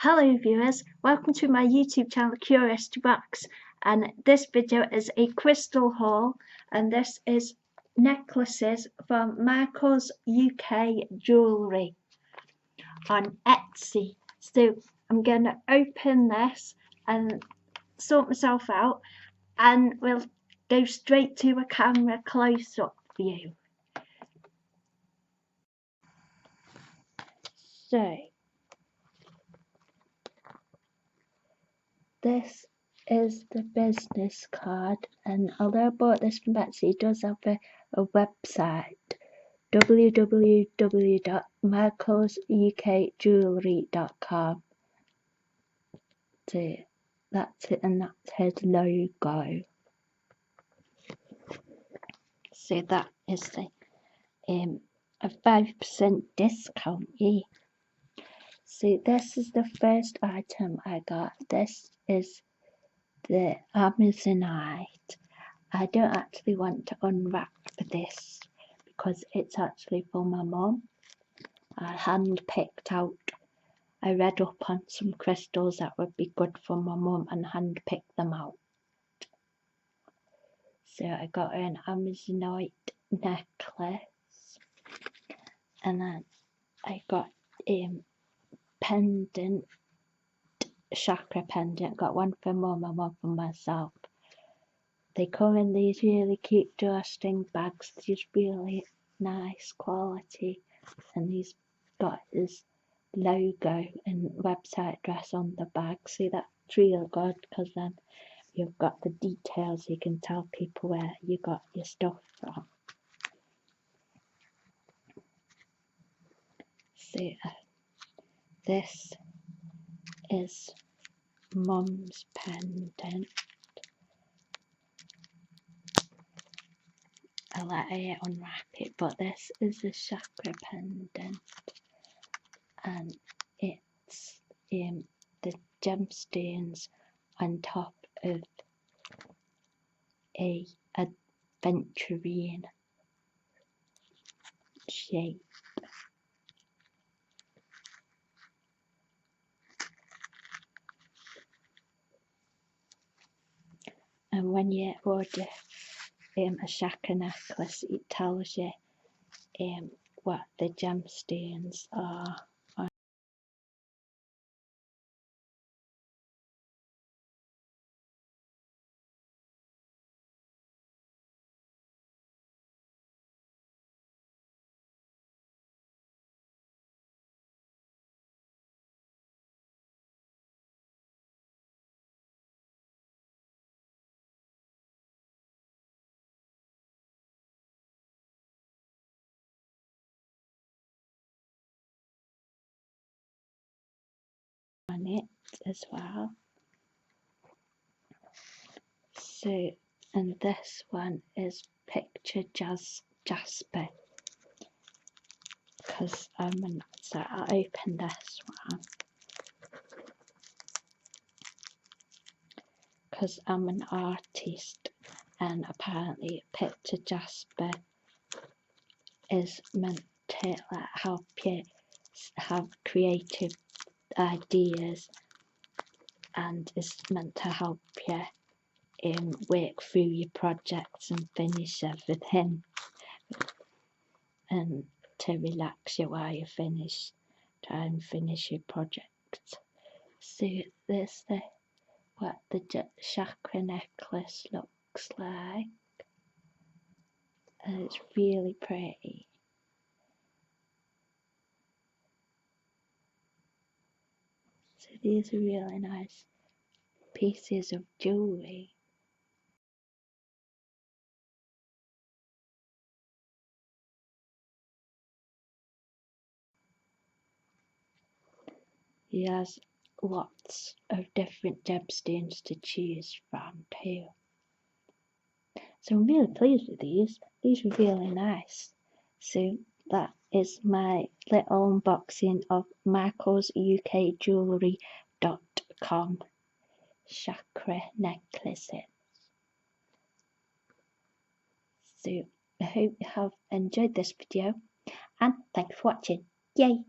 Hello viewers, welcome to my YouTube channel Curious to Box, and this video is a crystal haul, and this is necklaces from Michael's UK Jewellery on Etsy. So I'm going to open this and sort myself out, and we'll go straight to a camera close-up view. So this is the business card, and although I bought this from Etsy, it does have a website, www.michaelsukjewellery.com. So that's it, and that's his logo. So that is the a 5% discount, yeah. So this is the first item I got. This is the Amazonite. I don't actually want to unwrap this because it's actually for my mum. I hand-picked out, I read up on some crystals that would be good for my mum and hand-picked them out. So I got her an Amazonite necklace, and then I got a pendant, chakra pendant. Got one for mum and one for myself. They come in these really cute drawstring bags, these really nice quality, and he's got his logo and website address on the bag. See, that's real good because then you've got the details, you can tell people where you got your stuff from. See, this is Mum's pendant. I'll let her unwrap it, but this is a chakra pendant, and it's the gemstones on top of a adventurine shape. And when you order a chakra necklace, it tells you what the gemstones are. On it as well. So, and this one is picture jasper, because so I'll open this one because I'm an artist, and apparently picture jasper is meant to like help you have creative ideas, and is meant to help you work through your projects and finish everything, and to relax you while you try and finish your project. So this is what the chakra necklace looks like, and it's really pretty. So these are really nice pieces of jewellery. He has lots of different gemstones to choose from too. So I'm really pleased with these. These are really nice. So that is my little unboxing of michaelsukjewellery.com chakra necklaces. So I hope you have enjoyed this video, and thanks for watching. Yay!